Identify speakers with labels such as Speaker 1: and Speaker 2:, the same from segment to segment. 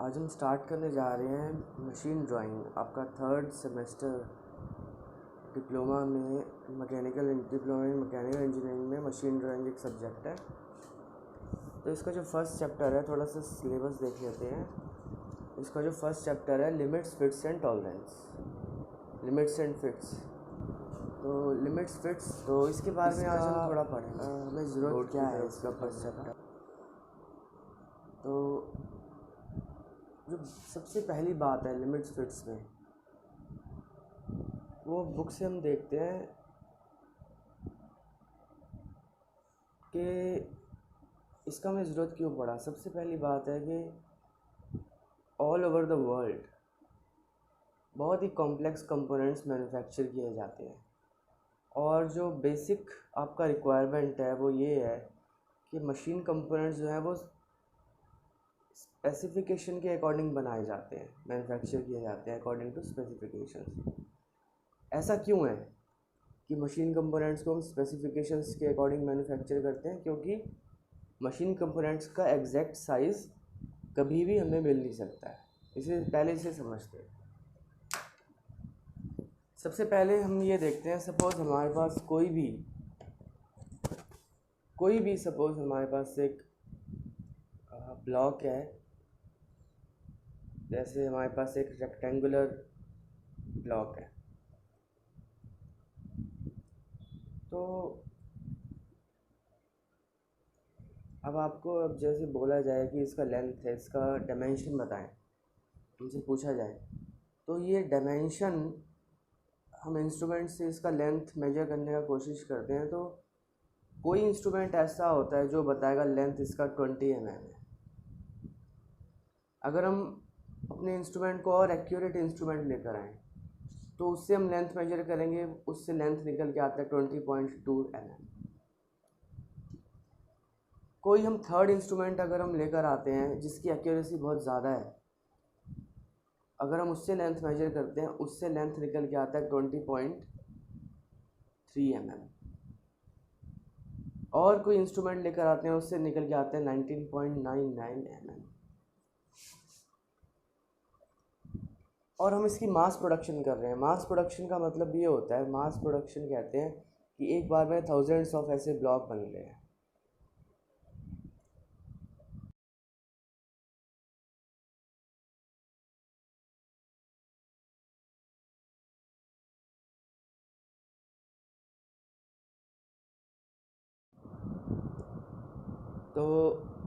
Speaker 1: आज हम स्टार्ट करने जा रहे हैं मशीन ड्राइंग। आपका थर्ड सेमेस्टर डिप्लोमा में मैकेनिकल इंजीनियरिंग में मशीन ड्राइंग एक सब्जेक्ट है। तो इसका जो फर्स्ट चैप्टर है, थोड़ा सा सिलेबस देख लेते हैं। इसका जो फर्स्ट चैप्टर है limits, fits and tolerance. Limits and fits, तो लिमिट्स फिट्स, तो इसके बारे में आज हम थोड़ा पढ़ेंगे। हमें ज़रूरत क्या है इसका फर्स्ट चैप्टर। तो जो सबसे पहली बात है लिमिट्स फिट्स में, वो बुक से हम देखते हैं कि इसका हमें ज़रूरत क्यों पड़ा। सबसे पहली बात है कि ऑल ओवर द वर्ल्ड बहुत ही कॉम्प्लेक्स कंपोनेंट्स मैन्युफैक्चर किए जाते हैं, और जो बेसिक आपका रिक्वायरमेंट है वो ये है कि मशीन कंपोनेंट्स जो हैं वो स्पेसिफिकेशन के अकॉर्डिंग बनाए जाते हैं, मैन्युफैक्चर किए जाते हैं अकॉर्डिंग टू स्पेसिफिकेशंस। ऐसा क्यों है कि मशीन कंपोनेंट्स को हम स्पेसिफिकेशंस के अकॉर्डिंग मैन्युफैक्चर करते हैं? क्योंकि मशीन कंपोनेंट्स का एग्जैक्ट साइज़ कभी भी हमें मिल नहीं सकता है। इसे पहले से समझते हैं। सबसे पहले हम ये देखते हैं, सपोज़ हमारे पास सपोज़ हमारे पास एक ब्लॉक है। जैसे हमारे पास एक रेक्टेंगुलर ब्लॉक है, तो अब आपको जैसे बोला जाए कि इसका लेंथ है, इसका डायमेंशन बताएं, तुमसे पूछा जाए, तो ये डायमेंशन हम इंस्ट्रूमेंट से इसका लेंथ मेजर करने का कोशिश करते हैं। तो कोई इंस्ट्रूमेंट ऐसा होता है जो बताएगा लेंथ इसका 20 mm है। अगर हम अपने इंस्ट्रूमेंट को और एक्यूरेट इंस्ट्रूमेंट लेकर आएँ तो उससे हम लेंथ मेजर करेंगे, उससे लेंथ निकल के आता है 20.2 mm। कोई हम थर्ड इंस्ट्रूमेंट अगर हम लेकर आते हैं जिसकी एक्यूरेसी बहुत ज़्यादा है, अगर हम उससे लेंथ मेजर करते हैं, उससे लेंथ निकल के आता है 20.3 mm। और कोई इंस्ट्रूमेंट लेकर आते हैं, उससे निकल के आता है 19.99 mm। और हम इसकी मास प्रोडक्शन कर रहे हैं। मास प्रोडक्शन का मतलब ये होता है, मास प्रोडक्शन कहते हैं कि एक बार में थाउजेंड्स ऑफ ऐसे ब्लॉक बन रहे हैं। तो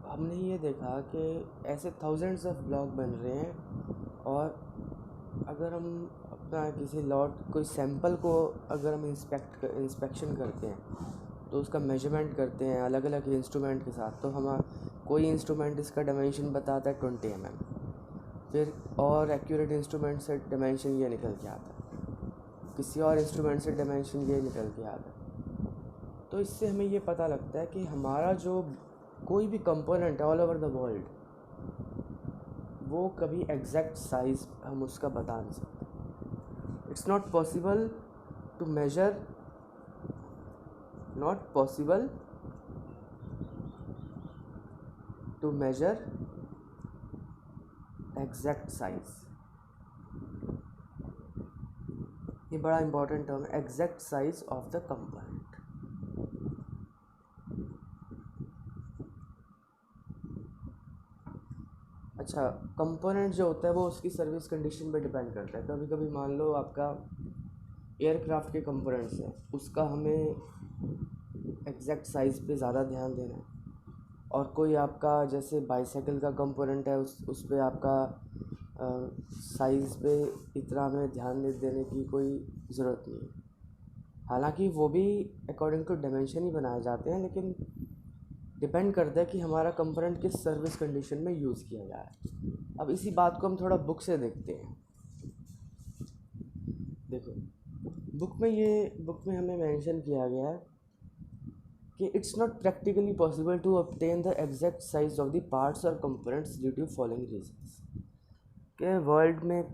Speaker 1: हमने ये देखा कि ऐसे थाउजेंड्स ऑफ ब्लॉक बन रहे हैं, और अगर हम अपना किसी कोई सैंपल को अगर हम इंस्पेक्शन करते हैं तो उसका मेजरमेंट करते हैं अलग अलग इंस्ट्रूमेंट के साथ, तो हम कोई इंस्ट्रूमेंट इसका डायमेंशन बताता है 20 mm, फिर और एक्यूरेट इंस्ट्रूमेंट से डायमेंशन ये निकल के आता है, किसी और इंस्ट्रूमेंट से डायमेंशन ये निकल के आता है। तो इससे हमें ये पता लगता है कि हमारा जो कोई भी component all over the world, वो कभी एग्जैक्ट साइज़ हम उसका बता नहीं सकते। It's not possible to measure exact size. ये बड़ा इंपॉर्टेंट टर्म है, exact size of the component. अच्छा, कंपोनेंट जो होता है वो उसकी सर्विस कंडीशन पे डिपेंड करता है। कभी कभी मान लो आपका एयरक्राफ्ट के कंपोनेंट्स हैं, उसका हमें एग्जैक्ट साइज़ पे ज़्यादा ध्यान देना है, और कोई आपका जैसे बाईसाइकिल का कंपोनेंट है, उस पे आपका साइज़ पे इतना हमें ध्यान देने की कोई ज़रूरत नहीं है। हालांकि वो भी अकॉर्डिंग टू डायमेंशन ही बनाए जाते हैं, लेकिन डिपेंड करता है कि हमारा कंपोनेंट किस सर्विस कंडीशन में यूज़ किया जा रहा है। अब इसी बात को हम थोड़ा बुक से देखते हैं। देखो, बुक में हमें मेंशन किया गया है कि it's not practically possible to obtain the exact size of the parts और components due to following reasons. के वर्ल्ड में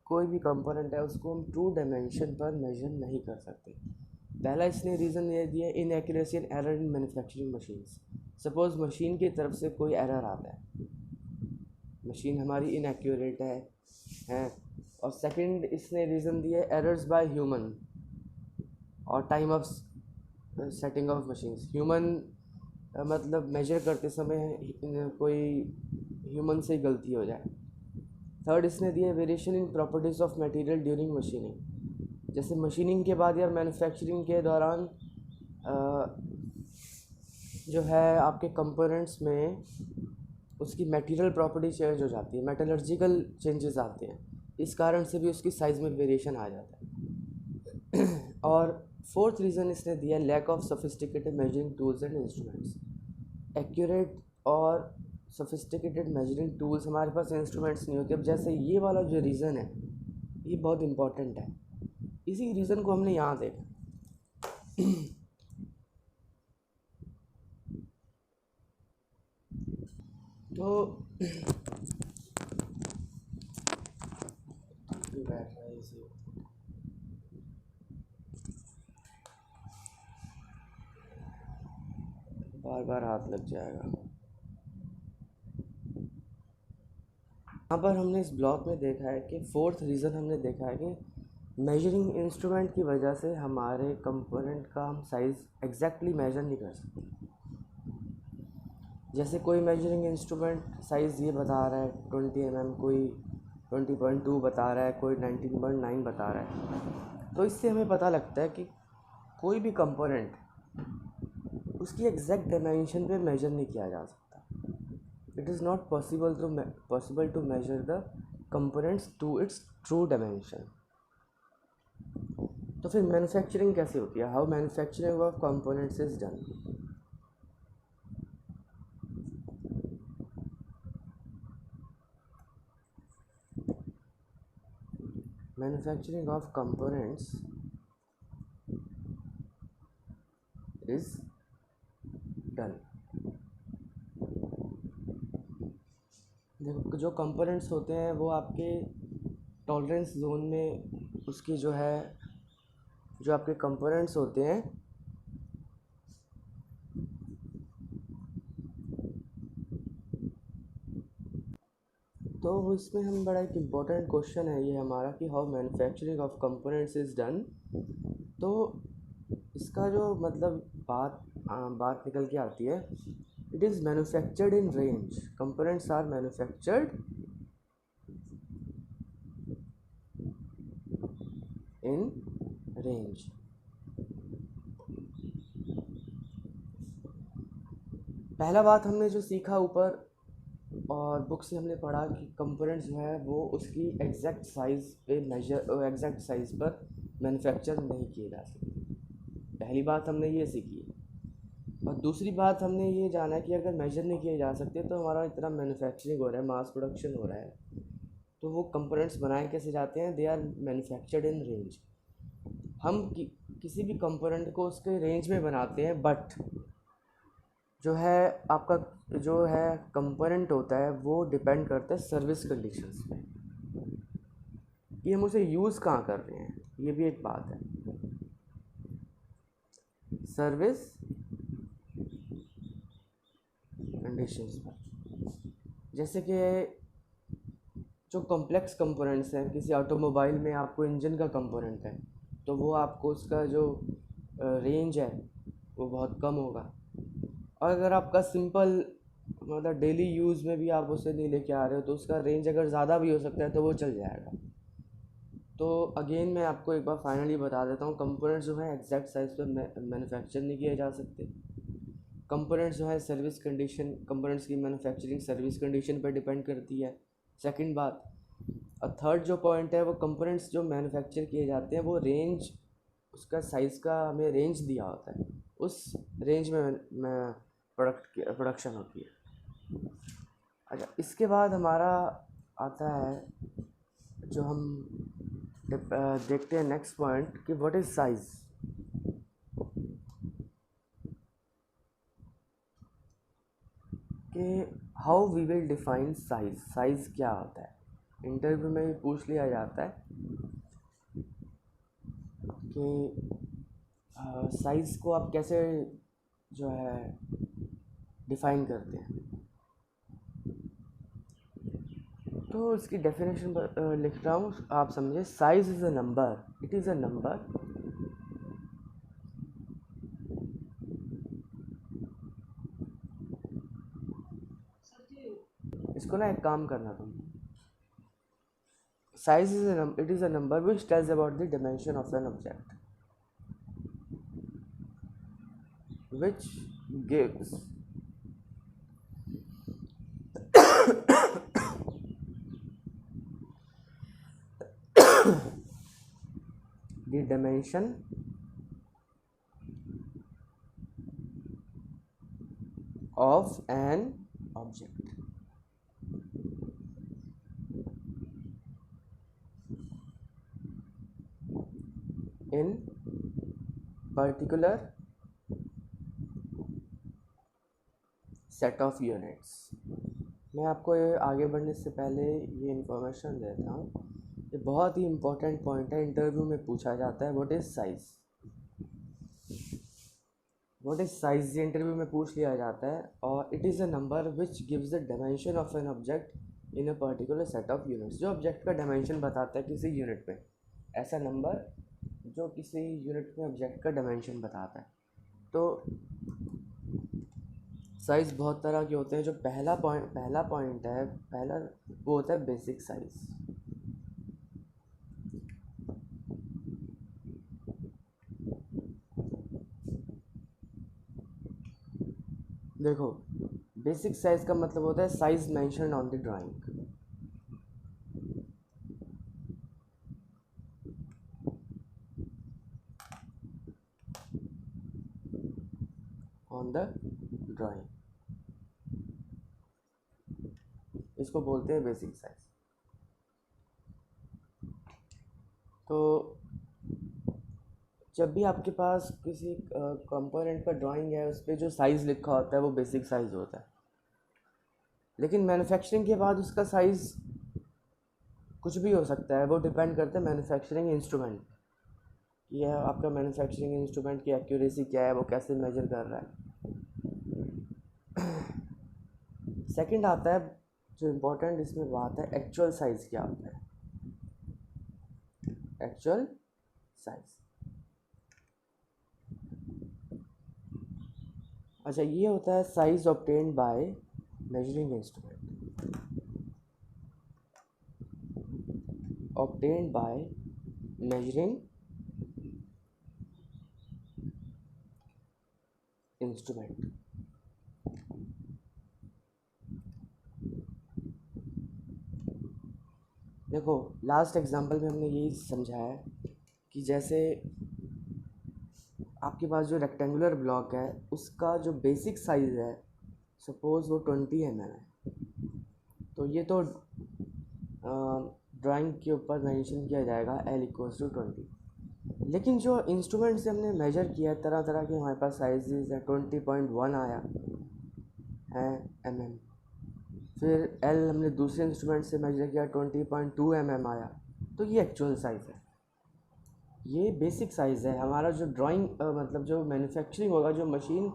Speaker 1: कोई भी कंपोनेंट है उसको हम ट्रू डायमेंशन पर मेजर नहीं कर सकते। पहला इसने रीज़न ये दिया, inaccuracy and error in manufacturing machines. Suppose machine की तरफ से कोई एरर आता है, मशीन हमारी इनएक्यूरेट है। और सेकंड इसने रीज़न दिया है एरर्स बाय ह्यूमन और time of setting of machines. Human मतलब मेजर करते समय कोई ह्यूमन से गलती हो जाए। थर्ड इसने दिया है variation in properties of material during machining, जैसे मशीनिंग के बाद या मैन्युफैक्चरिंग के दौरान जो है आपके कंपोनेंट्स में उसकी मटेरियल प्रॉपर्टी चेंज हो जाती है, मेटलर्जिकल चेंजेस आते हैं, इस कारण से भी उसकी साइज़ में वेरिएशन आ जाता है। और फोर्थ रीज़न इसने दिया lack of sophisticated measuring tools and instruments. Accurate और सोफिस्टिकेटेड मेजरिंग टूल्स हमारे पास इंस्ट्रूमेंट्स नहीं होते। अब जैसे ये वाला जो रीज़न है ये बहुत इम्पॉर्टेंट है, इसी रीज़न को हमने यहाँ देखा। तो बैठ रहा है इसी बार बार हाथ लग जाएगा। यहाँ पर हमने इस ब्लॉक में देखा है कि फोर्थ रीज़न हमने देखा है कि मेजरिंग इंस्ट्रूमेंट की वजह से हमारे कंपोनेंट का हम साइज़ एग्जैक्टली मेजर नहीं कर सकते। जैसे कोई मेजरिंग इंस्ट्रूमेंट साइज़ ये बता रहा है 20 mm, कोई 20.2 बता रहा है, कोई 19.9 बता रहा है, तो इससे हमें पता लगता है कि कोई भी कंपोनेंट उसकी एग्जैक्ट डायमेंशन पे मेजर नहीं किया जा सकता। It is not possible to measure the components to its true dimension. तो फिर मैन्युफैक्चरिंग कैसे होती है? How manufacturing of components is done. Manufacturing of components is done। देखो जो कंपोनेंट्स होते हैं वो आपके टॉलरेंस जोन में उसकी जो है जो आपके कंपोनेंट्स होते हैं तो इसमें हम बड़ा एक इम्पोर्टेंट क्वेश्चन है ये हमारा कि how manufacturing of components is done. तो इसका जो मतलब बात निकल के आती है, it is manufactured in range. Components are manufactured in range. पहला बात हमने जो सीखा ऊपर और बुक से हमने पढ़ा कि कंपोनेंट्स जो है वो उसकी एग्जैक्ट साइज़ पे एग्जैक्ट साइज़ पर मैन्युफैक्चर नहीं किए जा सकते। पहली बात हमने ये सीखी है। और दूसरी बात हमने ये जाना कि अगर मेजर नहीं किए जा सकते तो हमारा इतना मैन्युफैक्चरिंग हो रहा है, मास प्रोडक्शन हो रहा है, तो वो कंपोनेंट्स बनाए कैसे जाते हैं? They are manufactured in range. हम किसी भी कंपोनेंट को उसके रेंज में बनाते हैं, बट जो है आपका जो है कंपोनेंट होता है वो डिपेंड करता है सर्विस कंडीशंस पे कि हम उसे यूज़ कहाँ कर रहे हैं। ये भी एक बात है, सर्विस कंडीशंस पर। जैसे कि जो कॉम्प्लेक्स कंपोनेंट्स हैं, किसी ऑटोमोबाइल में आपको इंजन का कंपोनेंट है तो वो आपको उसका जो रेंज है वो बहुत कम होगा। और अगर आपका सिंपल मतलब डेली यूज़ में भी आप उसे नहीं लेके आ रहे हो तो उसका रेंज अगर ज़्यादा भी हो सकता है तो वो चल जाएगा। तो अगेन मैं आपको एक बार फाइनली बता देता हूँ, कंपोनेंट्स जो है एग्जैक्ट साइज़ पर मैन्युफैक्चर नहीं किए जा सकते। कंपोनेंट्स जो है सर्विस कंडीशन, कंपोनेंट्स की मैन्युफैक्चरिंग सर्विस कंडीशन पर डिपेंड करती है, सेकंड बात। और थर्ड जो पॉइंट है वो कंपोनेंट्स जो मैन्युफैक्चर किए जाते हैं वो रेंज, उसका साइज़ का हमें रेंज दिया होता है, उस रेंज में प्रोडक्शन होती है। अच्छा, इसके बाद हमारा आता है जो हम देखते हैं नेक्स्ट पॉइंट कि व्हाट इज़ साइज़। कि how we will define size. Size क्या होता है? इंटरव्यू में भी पूछ लिया जाता है कि साइज़ को आप कैसे जो है डिफ़ाइन करते हैं। तो इसकी डेफिनेशन लिख रहा हूँ, आप समझे। Size is a number, it is a number इसको ना एक काम करना तुम। Size it is a number which tells about the dimension of an object which gives the dimension of an object. In particular set of units. मैं आपको ये आगे बढ़ने से पहले ये इन्फॉर्मेशन देता हूँ, ये बहुत ही इम्पोर्टेंट पॉइंट है, इंटरव्यू में पूछा जाता है। What is size, what is size, ये इंटरव्यू में पूछ लिया जाता है। और it is a number which gives the dimension of an object in a particular set of units, जो ऑब्जेक्ट का डायमेंशन बताता है किसी यूनिट में, ऐसा नंबर जो किसी यूनिट में ऑब्जेक्ट का डायमेंशन बताता है। तो साइज़ बहुत तरह के होते हैं। जो पहला पॉइंट है, पहला वो होता है बेसिक साइज़। देखो, बेसिक साइज़ का मतलब होता है size mentioned on the drawing. On the drawing, इसको बोलते हैं बेसिक साइज। तो जब भी आपके पास किसी कंपोनेंट पर ड्राइंग है, उस पर जो साइज़ लिखा होता है वो बेसिक साइज़ होता है। लेकिन मैन्युफैक्चरिंग के बाद उसका साइज़ कुछ भी हो सकता है, वो डिपेंड करता है मैन्युफैक्चरिंग इंस्ट्रूमेंट, यह आपका मैन्युफैक्चरिंग इंस्ट्रूमेंट की एक्यूरेसी क्या है, वो कैसे मेजर कर रहा है। सेकंड आता है जो इम्पोर्टेंट, इसमें वो आता है एक्चुअल साइज़ क्या होता है। एक्चुअल साइज़, अच्छा, ये होता है size obtained by measuring instrument, obtained by measuring instrument. देखो, लास्ट एग्जांपल में हमने यही समझाया कि जैसे आपके पास जो रेक्टेंगुलर ब्लॉक है उसका जो बेसिक साइज़ है, सपोज़ वो 20 mm है, तो ये तो ड्राइंग के ऊपर मेंशन किया जाएगा L=20। लेकिन जो इंस्ट्रूमेंट से हमने मेजर किया है, तरह तरह के हमारे पास साइजेस है, 20.1 आया है mm, फिर L हमने दूसरे इंस्ट्रूमेंट से मेजर किया 20.2 mm आया, तो ये एक्चुअल साइज़ है। ये बेसिक साइज़ है। हमारा जो ड्राइंग मतलब जो मैन्युफैक्चरिंग होगा, जो मशीन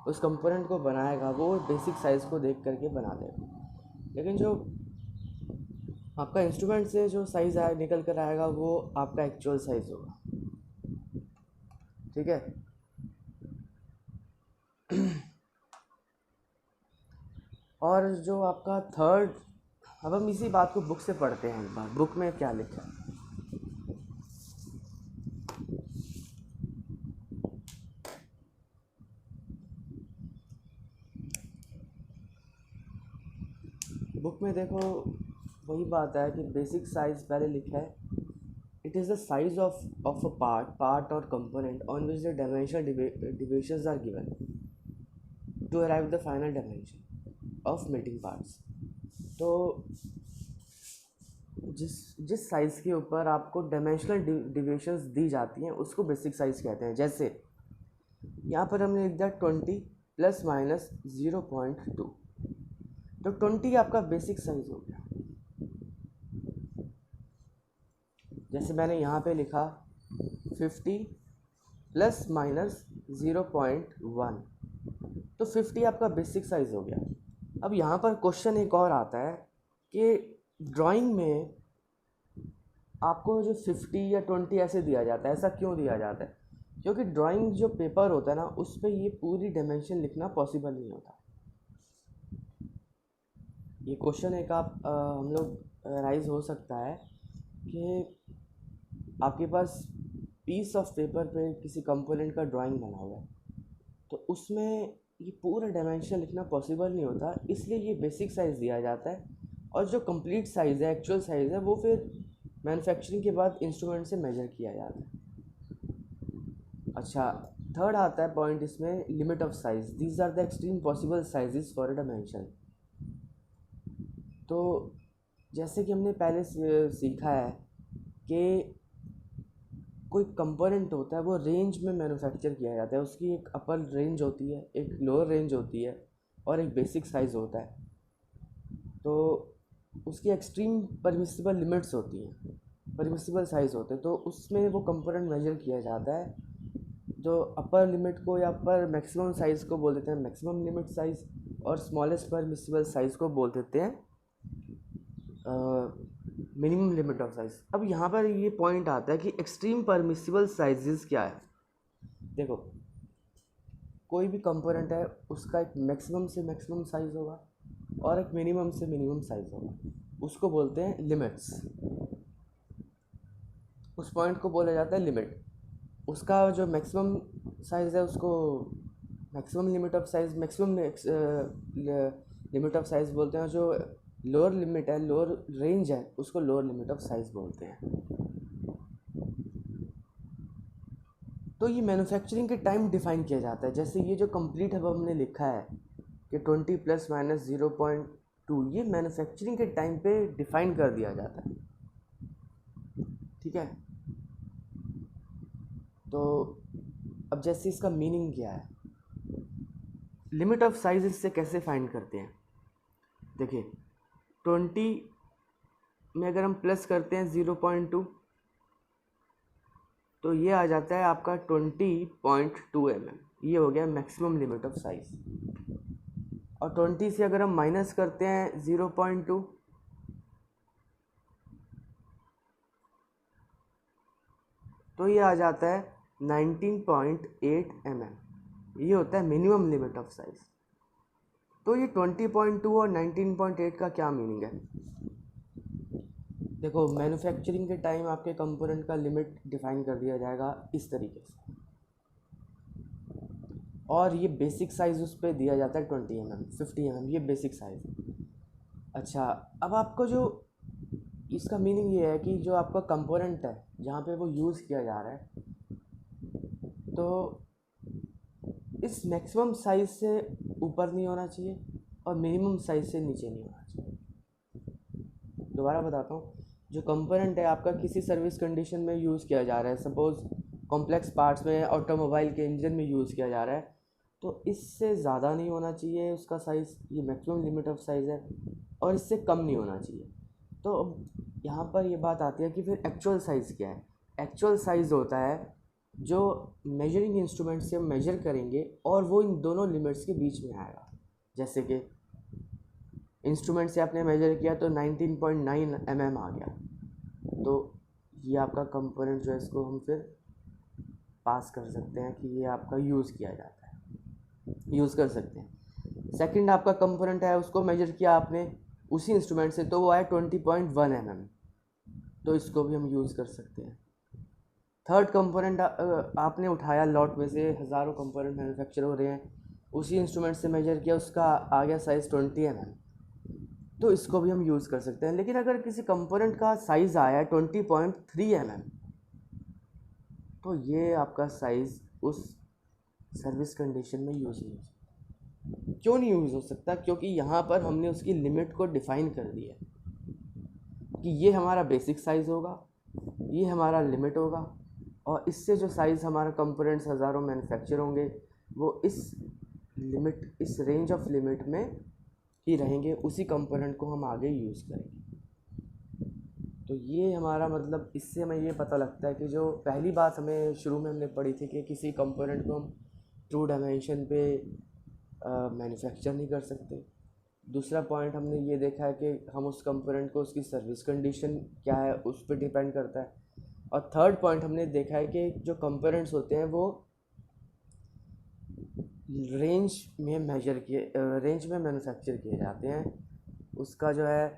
Speaker 1: उस कंपोनेंट को बनाएगा, वो बेसिक साइज़ को देख करके बना देगा। लेकिन जो आपका इंस्ट्रूमेंट से जो साइज़ निकल कर आएगा वो आपका एक्चुअल साइज़ होगा। ठीक है। और जो आपका थर्ड, अब हम इसी बात को बुक से पढ़ते हैं एक बार, बुक में क्या लिखा है। बुक में देखो, वही बात है कि बेसिक साइज पहले लिखा है, it is the size of a part और component on which the dimensional divisions are given to arrive the final dimension of meeting parts. तो जिस साइज़ के ऊपर आपको डायमेंशनल डिविजन्स दी जाती हैं उसको बेसिक साइज़ कहते हैं। जैसे यहाँ पर हमने लिख दिया 20 ± 0.2, तो 20 आपका बेसिक साइज हो गया। जैसे मैंने यहाँ पे लिखा 50 ± 0.1, तो 50 आपका बेसिक साइज हो गया। अब यहाँ पर क्वेश्चन एक और आता है कि ड्राइंग में आपको जो 50 या 20 ऐसे दिया जाता है। ऐसा क्यों दिया जाता है? क्योंकि ड्राइंग जो पेपर होता है ना, उस पर ये पूरी डायमेंशन लिखना पॉसिबल नहीं होता। ये क्वेश्चन एक हम लोग राइज हो सकता है कि आपके पास पीस ऑफ पेपर पे किसी कंपोनेंट का ड्राइंग बना हुआ है, तो उसमें ये पूरा डायमेंशन लिखना पॉसिबल नहीं होता, इसलिए ये बेसिक साइज़ दिया जाता है। और जो कंप्लीट साइज़ है, एक्चुअल साइज़ है, वो फिर मैन्युफैक्चरिंग के बाद इंस्ट्रूमेंट से मेजर किया जाता है। अच्छा, थर्ड आता है पॉइंट इसमें, limit of size. These are the extreme possible sizes for a dimension. तो जैसे कि हमने पहले सीखा है कि कोई कंपोनेंट होता है वो रेंज में मैन्युफैक्चर किया जाता है। उसकी एक अपर रेंज होती है, एक लोअर रेंज होती है, और एक बेसिक साइज़ होता है। तो उसकी एक्सट्रीम परमिसिबल लिमिट्स होती हैं, परमिसिबल साइज़ होते हैं, तो उसमें वो कंपोनेंट मेजर किया जाता है। जो अपर लिमिट को या अपर मैक्सिमम साइज़ को बोल देते हैं मैक्सिमम लिमिट साइज़, और स्मॉलेस्ट परमिसिबल साइज़ को बोल देते हैं मिनिमम लिमिट ऑफ साइज़। अब यहाँ पर ये पॉइंट आता है कि एक्सट्रीम परमिसिबल साइजेस क्या है। देखो, कोई भी कंपोनेंट है उसका एक मैक्सिमम से मैक्सिमम साइज़ होगा और एक मिनिमम से मिनिमम साइज़ होगा, उसको बोलते हैं लिमिट्स। उस पॉइंट को बोला जाता है लिमिट। उसका जो मैक्सिमम साइज़ है उसको maximum limit of size, maximum limit of size बोलते हैं। जो लोअर लिमिट है, लोअर रेंज है, उसको लोअर लिमिट ऑफ साइज़ बोलते हैं। तो ये मैन्युफैक्चरिंग के टाइम डिफाइन किया जाता है। जैसे ये जो कंप्लीट है वो हमने लिखा है कि 20 प्लस माइनस 0.2, ये मैन्युफैक्चरिंग के टाइम पे डिफाइन कर दिया जाता है। ठीक है, तो अब जैसे इसका मीनिंग क्या है, लिमिट ऑफ साइज इससे कैसे फाइंड करते हैं। देखिए, 20 में अगर हम प्लस करते हैं 0.2, तो ये आ जाता है आपका 20.2 mm। ये हो गया मैक्सिमम लिमिट ऑफ साइज। और 20 से अगर हम माइनस करते हैं 0.2, तो ये आ जाता है 19.8 mm। ये होता है मिनिमम लिमिट ऑफ साइज। तो ये 20.2 और 19.8 का क्या मीनिंग है? देखो, मैन्युफैक्चरिंग के टाइम आपके कंपोनेंट का लिमिट डिफाइन कर दिया जाएगा इस तरीके से, और ये बेसिक साइज़ उस पर दिया जाता है 20 mm, 50 mm, ये बेसिक साइज़। अच्छा, अब आपको जो इसका मीनिंग ये है कि जो आपका कंपोनेंट है जहाँ पे वो यूज़ किया जा रहा है, तो इस मैक्सिमम साइज़ से ऊपर नहीं होना चाहिए और मिनिमम साइज़ से नीचे नहीं होना चाहिए। दोबारा बताता हूँ, जो कंपोनेंट है आपका किसी सर्विस कंडीशन में यूज़ किया जा रहा है, सपोज़ कॉम्प्लेक्स पार्ट्स में, ऑटोमोबाइल के इंजन में यूज़ किया जा रहा है, तो इससे ज़्यादा नहीं होना चाहिए उसका साइज़, ये मैक्सिमम लिमिट ऑफ साइज़ है, और इससे कम नहीं होना चाहिए। तो अब यहाँ पर ये बात आती है कि फिर एक्चुअल साइज़ क्या है। एक्चुअल साइज़ होता है जो मेजरिंग इंस्ट्रूमेंट से हम मेजर करेंगे और वो इन दोनों लिमिट्स के बीच में आएगा। जैसे कि इंस्ट्रूमेंट से आपने मेजर किया तो 19.9 mm आ गया, तो ये आपका कंपोनेंट जो है इसको हम फिर पास कर सकते हैं कि ये आपका यूज़ किया जाता है, यूज़ कर सकते हैं। सेकंड आपका कंपोनेंट है, उसको मेजर किया आपने उसी इंस्ट्रूमेंट से, तो वो आया 20.1 mm, तो इसको भी हम यूज़ कर सकते हैं। थर्ड कंपोनेंट आपने उठाया, लॉट में से हज़ारों कंपोनेंट मैन्युफैक्चर हो रहे हैं, उसी इंस्ट्रूमेंट से मेजर किया, उसका आ गया साइज़ 20 mm, तो इसको भी हम यूज़ कर सकते हैं। लेकिन अगर किसी कंपोनेंट का साइज़ आया 20.3 mm, तो ये आपका साइज़ उस सर्विस कंडीशन में यूज़ नहीं हो सकता। क्यों नहीं यूज़ हो सकता? क्योंकि यहाँ पर हमने उसकी लिमिट को डिफ़ाइन कर दिया है कि ये हमारा बेसिक साइज़ होगा, ये हमारा लिमिट होगा, और इससे जो साइज़ हमारा कंपोनेंट्स हज़ारों मैन्युफैक्चर होंगे वो इस लिमिट, इस रेंज ऑफ लिमिट में ही रहेंगे, उसी कंपोनेंट को हम आगे यूज़ करेंगे। तो ये हमारा मतलब, इससे हमें ये पता लगता है कि जो पहली बात हमें शुरू में हमने पढ़ी थी कि किसी कंपोनेंट को हम ट्रू डायमेंशन पे मैन्युफैक्चर नहीं कर सकते, दूसरा पॉइंट हमने ये देखा है कि हम उस कंपोनेंट को उसकी सर्विस कंडीशन क्या है उस पर डिपेंड करता है। और थर्ड पॉइंट हमने देखा है कि जो कंपोनेंट्स होते हैं वो रेंज में मैन्युफैक्चर किए जाते हैं। उसका जो है